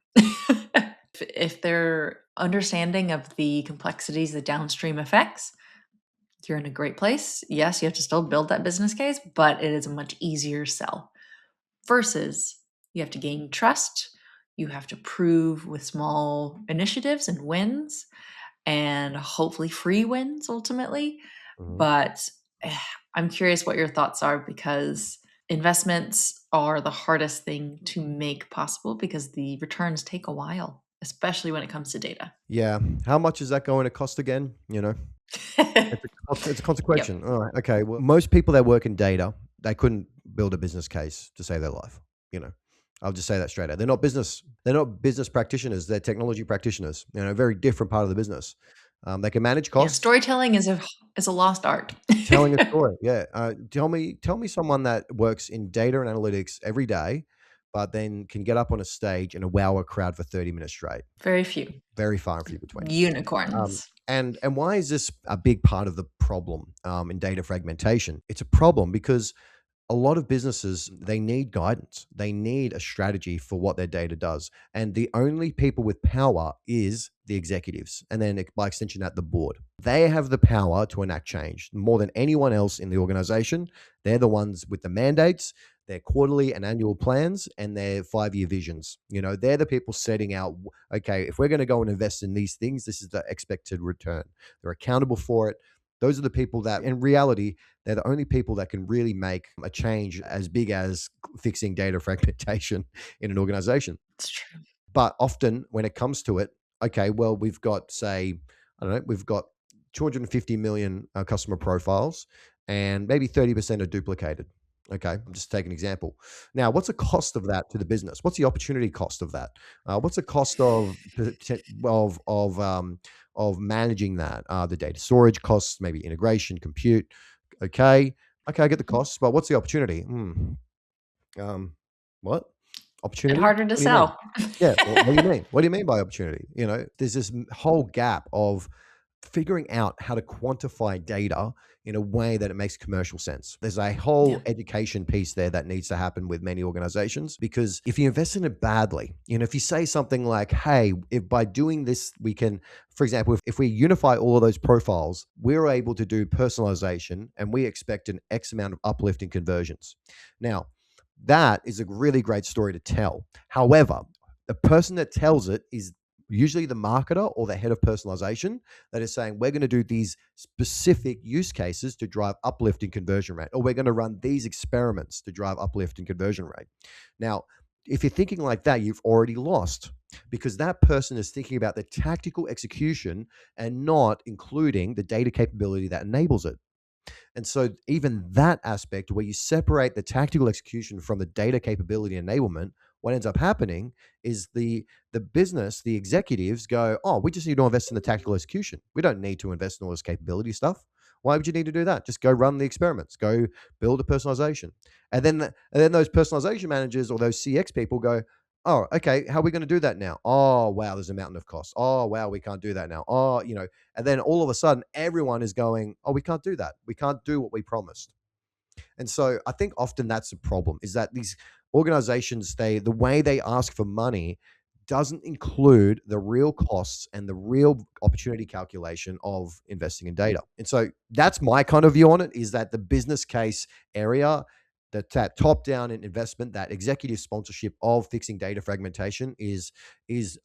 If they're understanding of the complexities, the downstream effects, you're in a great place. Yes, you have to still build that business case, but it is a much easier sell versus you have to gain trust. You have to prove with small initiatives and wins, and hopefully free wins ultimately. Mhm. But eh, I'm curious what your thoughts are, because investments are the hardest thing to make possible because the returns take a while, especially when it comes to data. Yeah. How much is that going to cost again? It's a Yep. consequential. All right. Okay. Well, most people that work in data, they couldn't build a business case to save their life. You know, I'll just say that straight out. They're not business practitioners. They're technology practitioners. A very different part of the business. They can manage Yeah, costs. storytelling is a lost art. Telling a story. Yeah. Tell me someone that works in data and analytics every day, but then can get up on a stage and wow a crowd for 30 minutes straight. Very few Very far and few between. unicorns. And why is this a big part of the problem in data fragmentation? It's a problem because a lot of businesses, they need guidance. They need a strategy for what their data does. And the only people with power is the executives. And then by extension, at the board. They have the power to enact change more than anyone else in the organization. They're the ones with the mandates, their quarterly and annual plans, and their 5-year visions. They're the people setting out, okay, if we're going to go and invest in these things, this is the expected return. They're accountable for it. Those are the people that, in reality, they're the only people that can really make a change as big as fixing data fragmentation in an organization. It's true. But often when it comes to it, okay, well, we've got, say, I don't know, we've got 250 million customer profiles, and maybe 30% are duplicated. Okay, I'm just taking an example. Now, what's the cost of that to the business? What's the opportunity cost of that? What's the cost of managing that? The data storage costs, maybe integration, compute. Okay, I get the costs, but what's the opportunity? Um, what And opportunity? harder to What do you mean? sell. Yeah, what do you mean? What do you mean by opportunity? There's this whole gap of figuring out how to quantify data in a way that it makes commercial sense. There's a Yeah. whole education piece there that needs to happen with many organizations, because if you invest in it badly, if you say something like, hey, if by doing this, we can, for example, if we unify all of those profiles, we're able to do personalization and we expect an X amount of uplift in conversions. Now, that is a really great story to tell. However, the person that tells it is usually the marketer or the head of personalization that is saying, we're going to do these specific use cases to drive uplift in conversion rate, or we're going to run these experiments to drive uplift in conversion rate. Now, if you're thinking like that, you've already lost, because that person is thinking about the tactical execution and not including the data capability that enables it. And so even that aspect where you separate the tactical execution from the data capability enablement, what ends up happening is the business, the executives go, oh, we just need to invest in the tactical execution. We don't need to invest in all this capability stuff. Why would you need to do that? Just go run the experiments, go build a personalization. And then those personalization managers or those CX people go, oh, okay, how are we going to do that now? Oh, wow, there's a mountain of costs. Oh, wow, we can't do that now. Oh, and then all of a sudden everyone is going, oh, we can't do that. We can't do what we promised. And so I think often that's the problem is that these organizations, the way they ask for money doesn't include the real costs and the real opportunity calculation of investing in data. And so that's my kind of view on it is that the business case area, that top down investment, that executive sponsorship of fixing data fragmentation is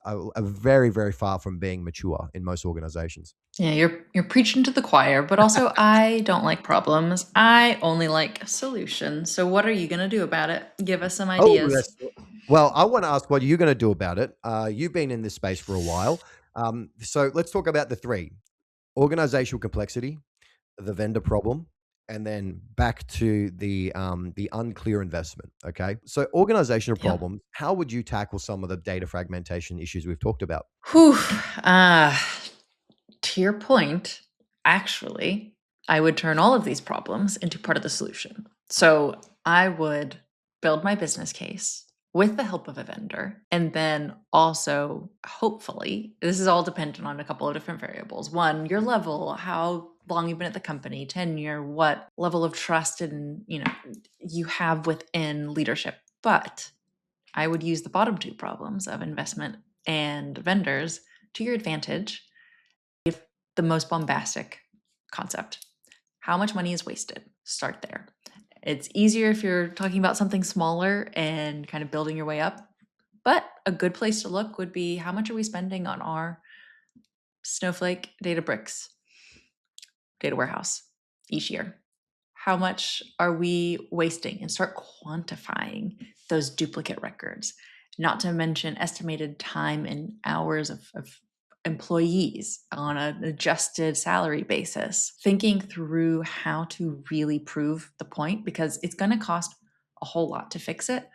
a very, very far from being mature in most organizations. Yeah, you're preaching to the choir, but also I don't like problems. I only like solutions. So what are you going to do about it? Give us some Oh, ideas. well, I want to ask what you're going to do about it. You've been in this space for a while. So let's talk about the three: organizational complexity, the vendor problem, and then back to the unclear investment. Okay. So organizational Yep. problems, how would you tackle some of the data fragmentation issues we've talked about? Whew. Uh, to your point, actually, I would turn all of these problems into part of the solution. So I would build my business case with the help of a vendor. And then also, hopefully, this is all dependent on a couple of different variables. One, your level, how long you've been at the company, tenure, what level of trust and you have within leadership. But I would use the bottom two problems of investment and vendors to your advantage. If the most bombastic concept, how much money is wasted? Start there. It's easier if you're talking about something smaller and kind of building your way up. But a good place to look would be how much are we spending on our Snowflake, Databricks, data warehouse each year? How much are we wasting? And start quantifying those duplicate records, not to mention estimated time and hours of employees on an adjusted salary basis, thinking through how to really prove the point because it's going to cost a whole lot to fix it,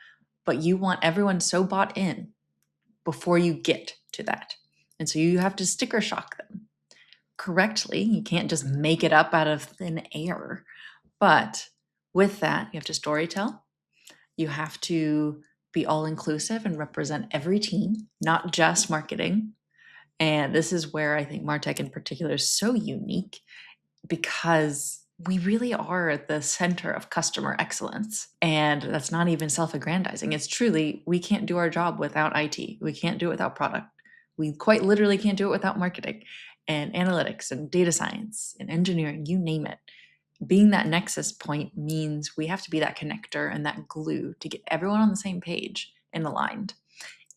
but you want everyone so bought in before you get to that. And so you have to sticker shock them correctly. You can't just make it up out of thin air. But with that, you have to storytell. You have to be all inclusive and represent every team, not just marketing. And this is where I think Martech in particular is so unique because we really are at the center of customer excellence. And that's not even self-aggrandizing. It's truly, we can't do our job without IT. We can't do it without product. We quite literally can't do it without marketing and analytics and data science and engineering, you name it. Being that nexus point means we have to be that connector and that glue to get everyone on the same page and aligned.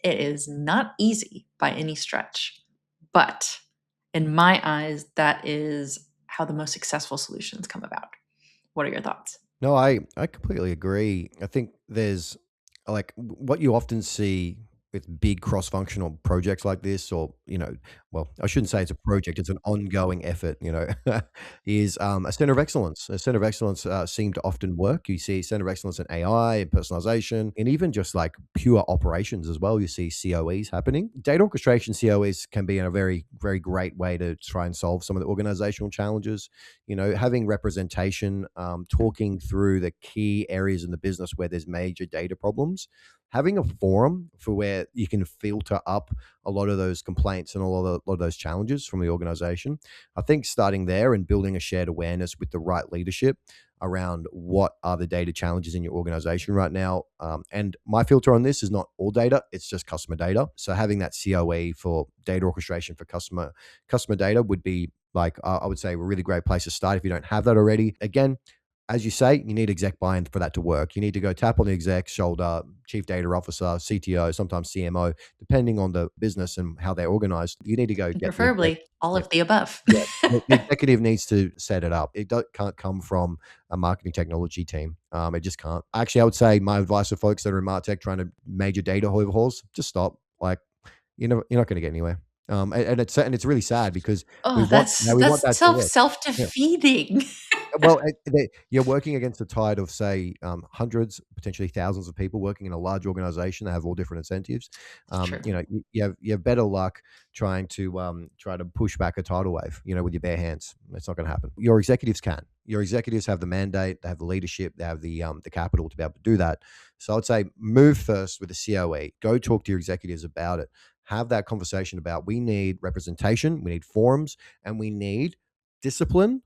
It is not easy by any stretch, but in my eyes, that is how the most successful solutions come about. What are your thoughts? No, I completely agree. I think there's like what you often see with big cross-functional projects like this, or well, I shouldn't say it's a project; it's an ongoing effort. Is a center of excellence. A center of excellence seem to often work. You see center of excellence in AI and personalization, and even just like pure operations as well. You see COEs happening. Data orchestration COEs can be a very, very great way to try and solve some of the organizational challenges. Having representation, talking through the key areas in the business where there's major data problems, having a forum for where you can filter up a lot of those complaints and a lot of those challenges from the organization. I think starting there and building a shared awareness with the right leadership around what are the data challenges in your organization right now. And my filter on this is not all data, it's just customer data. So having that COE for data orchestration for customer data would be like, I would say a really great place to start if you don't have that already. Again, as you say, you need exec buy-in for that to work. You need to go tap on the exec's shoulder, chief data officer, CTO, sometimes CMO, depending on the business and how they're organized. You need to go And get the exec. preferably all Yeah, of the above. yeah. The executive needs to set it up. It can't come from a marketing technology team. It just can't. Actually, I would say my advice to folks that are in Martech trying to major data overhauls, just stop. Like, you're not going to get anywhere. And it's really sad because we Oh, want that's we want that's that to self work. Yeah. self-defeating. Well, you're working against a tide of, say, hundreds, potentially thousands of people working in a large organization that have all different incentives. It's true. You have better luck try to push back a tidal wave, with your bare hands. It's not going to happen. Your executives can. Your executives have the mandate, they have the leadership, they have the capital to be able to do that. So I'd say move first with the COE. Go talk to your executives about it. Have that conversation about we need representation, we need forums, and we need discipline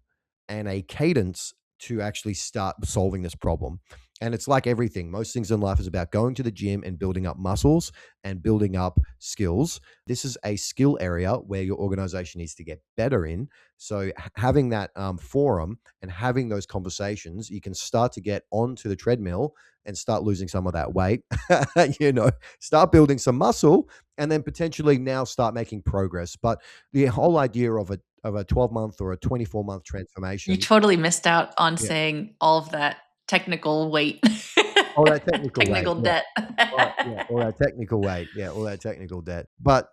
and a cadence to actually start solving this problem. And it's like everything. Most things in life is about going to the gym and building up muscles and building up skills. This is a skill area where your organization needs to get better in. So having that forum and having those conversations, you can start to get onto the treadmill and start losing some of that weight. Start building some muscle, and then potentially now start making progress. But the whole idea of a 12-month or a 24-month You transformation. totally missed out on Yeah. saying all of that technical weight. All that technical weight. Technical Yeah. debt. All that technical weight. Yeah, all that technical debt. But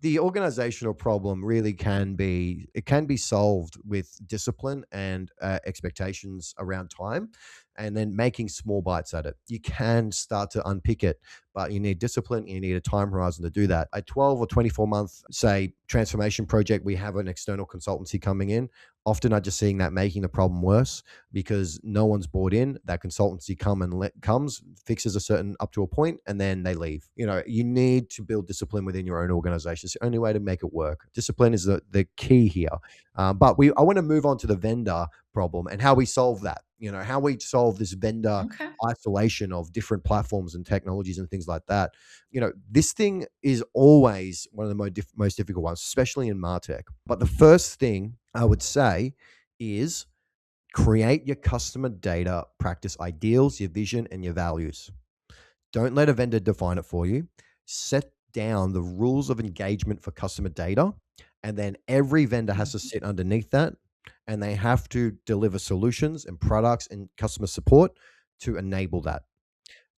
the organizational problem really can be solved with discipline and expectations around time, and then making small bites at it. You can start to unpick it, but you need discipline. You need a time horizon to do that. A 12 or 24-month, say, transformation project, we have an external consultancy coming in. Often I'm just seeing that making the problem worse because no one's bought in. That consultancy comes, fixes a certain up to a point, and then they leave. You need to build discipline within your own organization. It's the only way to make it work. Discipline is the key here. But I want to move on to the vendor problem and how we solve that. How we solve this vendor Okay. isolation of different platforms and technologies and things like that. This thing is always one of the most difficult ones, especially in Martech. But the first thing I would say is create your customer data practice ideals, your vision, and your values. Don't let a vendor define it for you. Set down the rules of engagement for customer data, and then every vendor has to Mhm. sit underneath that, and they have to deliver solutions and products and customer support to enable that.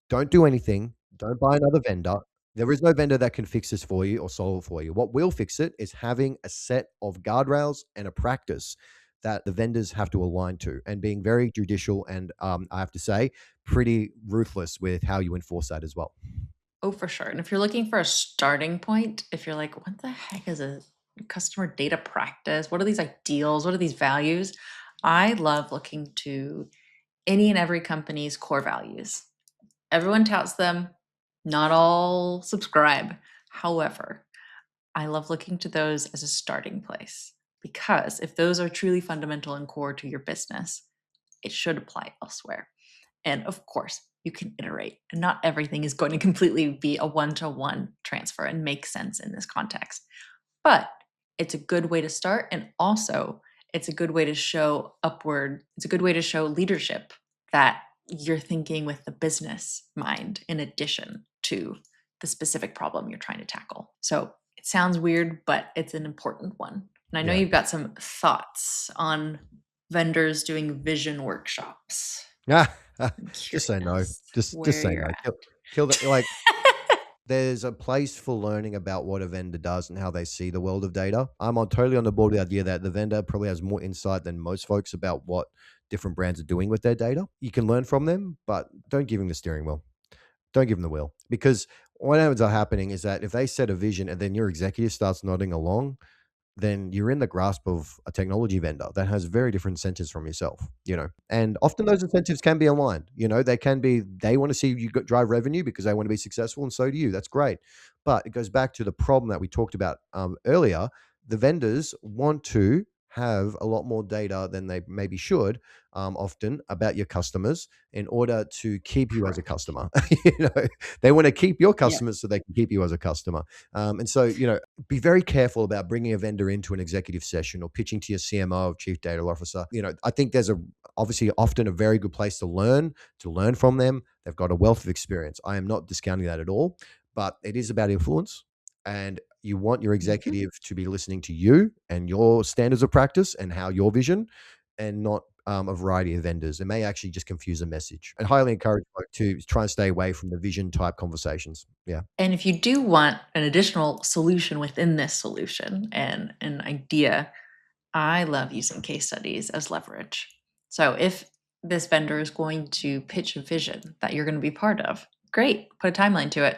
Don't do anything. Don't buy another vendor. There is no vendor that can fix this for you or solve it for you. What will fix it is having a set of guardrails and a practice that the vendors have to align to, and being very judicial and, I have to say, pretty ruthless with how you enforce that as well. Oh, for sure. And if you're looking for a starting point, if you're like, what the heck is a customer data practice? What are these ideals? What are these values? I love looking to any and every company's core values. Everyone touts them, not all subscribe. However, I love looking to those as a starting place because if those are truly fundamental and core to your business, it should apply elsewhere. And of course, you can iterate, and not everything is going to completely be a one-to-one transfer and make sense in this context. But it's a good way to start. And also, it's a good way to show upward, it's a good way to show leadership that you're thinking with the business mind in addition to the specific problem you're trying to tackle. So it sounds weird, but it's an important one. And I know Yeah. you've got some thoughts on vendors doing vision workshops. I'm Just say no. curious Just where say you're no. at. Kill the there's a place for learning about what a vendor does and how they see the world of data. Totally on the board with the idea that the vendor probably has more insight than most folks about what different brands are doing with their data. You can learn from them, but don't give them the steering wheel. Don't give them the wheel, because what ends up happening is that if they set a vision and then your executive starts nodding along, then you're in the grasp of a technology vendor that has very different incentives from yourself. And often those incentives can be aligned. They want to see you drive revenue because they want to be successful, and so do you. That's great. But it goes back to the problem that we talked about earlier. The vendors want to have a lot more data than they maybe should, often, about your customers in order to keep you as a Correct. customer. you know, they want to keep your Yeah. customers so they can keep you as a customer. And so, be very careful about bringing a vendor into an executive session or pitching to your CMO or chief data officer. I think there's obviously often a very good place to learn from them. They've got a wealth of experience. I am not discounting that at all, but it is about influence, and you want your Mhm. executive to be listening to you and your standards of practice and how your vision, and not a variety of vendors. It may actually just confuse the message. I highly encourage folk to try and stay away from the vision type conversations. Yeah. And if you do want an additional solution within this solution and an idea, I love using case studies as leverage. So if this vendor is going to pitch a vision that you're going to be part of, great, put a timeline to it.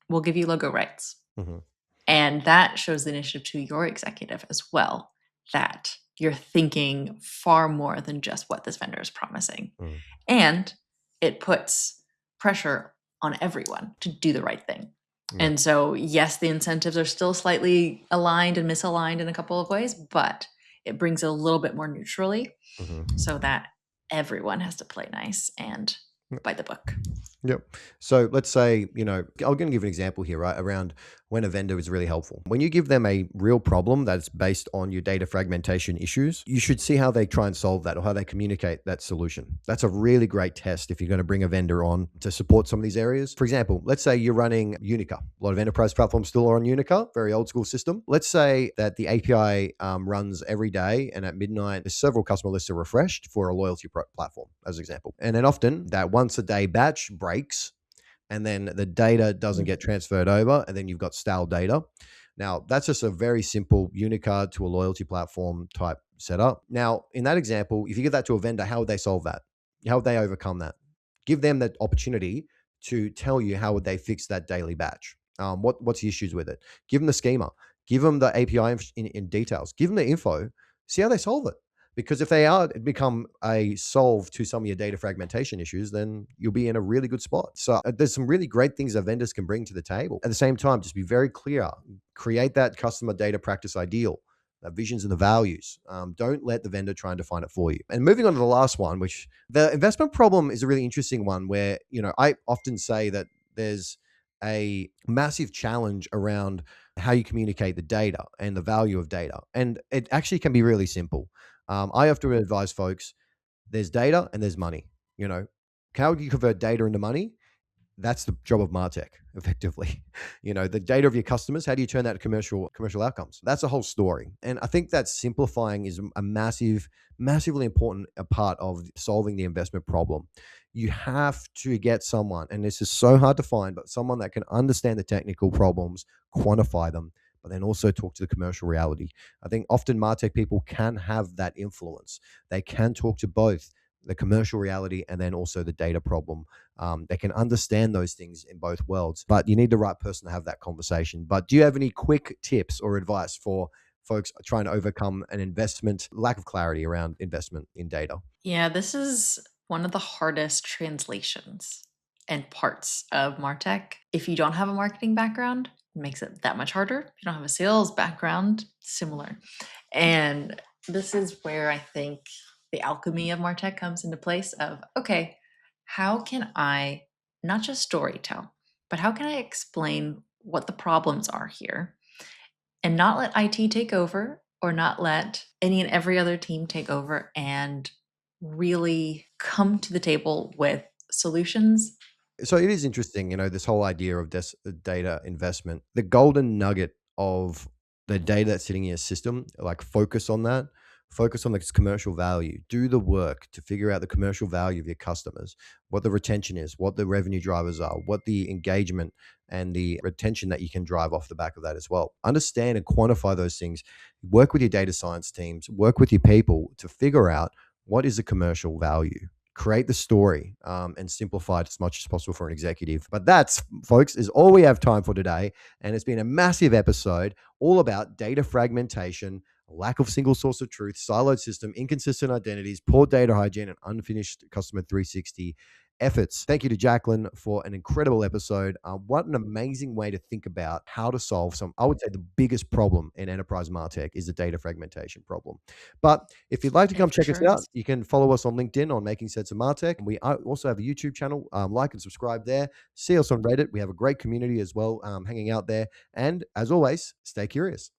We'll give you logo rights. Mhm. And that shows the initiative to your executive as well, that you're thinking far more than just what this vendor is promising. Mm. And it puts pressure on everyone to do the right thing. Yeah. And so, yes, the incentives are still slightly aligned and misaligned in a couple of ways, but it brings it a little bit more neutrally Mhm. so that everyone has to play nice and by the book. Yep. So let's say, I'm going to give an example here, right? Around when a vendor is really helpful. When you give them a real problem that's based on your data fragmentation issues, you should see how they try and solve that or how they communicate that solution. That's a really great test if you're going to bring a vendor on to support some of these areas. For example, let's say you're running Unica. A lot of enterprise platforms still are on Unica, very old school system. Let's say that the API runs every day and at midnight, there's several customer lists are refreshed for a loyalty platform, as an example. And then often that once a day batch breaks and then the data doesn't get transferred over, and then you've got stale data. Now, that's just a very simple unicard to a loyalty platform type setup. Now, in that example, if you give that to a vendor, how would they solve that? How would they overcome that? Give them that opportunity to tell you how would they fix that daily batch. What's the issues with it? Give them the schema. Give them the API in details. Give them the info. See how they solve it. Because if they are become a solve to some of your data fragmentation issues, then you'll be in a really good spot. So there's some really great things that vendors can bring to the table. At the same time, just be very clear. Create that customer data practice ideal, the visions and the values. Don't let the vendor try and define it for you. And moving on to the last one, which the investment problem is a really interesting one where, I often say that there's a massive challenge around how you communicate the data and the value of data. And it actually can be really simple. I often advise folks there's data and there's money. How do you convert data into money? That's the job of Martech, effectively. The data of your customers, how do you turn that to commercial outcomes? That's a whole story. And I think that simplifying is a massively important part of solving the investment problem. You have to get someone, and this is so hard to find, but someone that can understand the technical problems, quantify them, but then also talk to the commercial reality. I think often Martech people can have that influence. They can talk to both the commercial reality and then also the data problem. They can understand those things in both worlds, but you need the right person to have that conversation. But do you have any quick tips or advice for folks trying to overcome an investment lack of clarity around investment in data? Yeah, this is one of the hardest translations and parts of Martech. If you don't have a marketing background, it makes it that much harder. If you don't have a sales background, similar. And this is where I think the alchemy of Martech comes into place of, okay, how can I not just story tell, but how can I explain what the problems are here and not let IT take over or not let any and every other team take over and really come to the table with solutions. So it is interesting, this whole idea of data investment, the golden nugget of the data that's sitting in your system, like focus on the commercial value, do the work to figure out the commercial value of your customers, what the retention is, what the revenue drivers are, what the engagement and the retention that you can drive off the back of that as well. Understand and quantify those things. Work with your data science teams, work with your people to figure out what is the commercial value, create the story, and simplify it as much as possible for an executive. But that's, folks, is all we have time for today. And it's been a massive episode all about data fragmentation, lack of single source of truth, siloed system, inconsistent identities, poor data hygiene, and unfinished customer 360 efforts. Thank you to Jacqueline for an incredible episode. What an amazing way to think about how to solve I would say the biggest problem in enterprise MarTech is the data fragmentation problem. But if you'd like to It come for check us sure out, is. you can follow us on LinkedIn on Making Sense of MarTech. We also have a YouTube channel. Like and subscribe there. See us on Reddit. We have a great community as well, hanging out there. And as always, stay curious.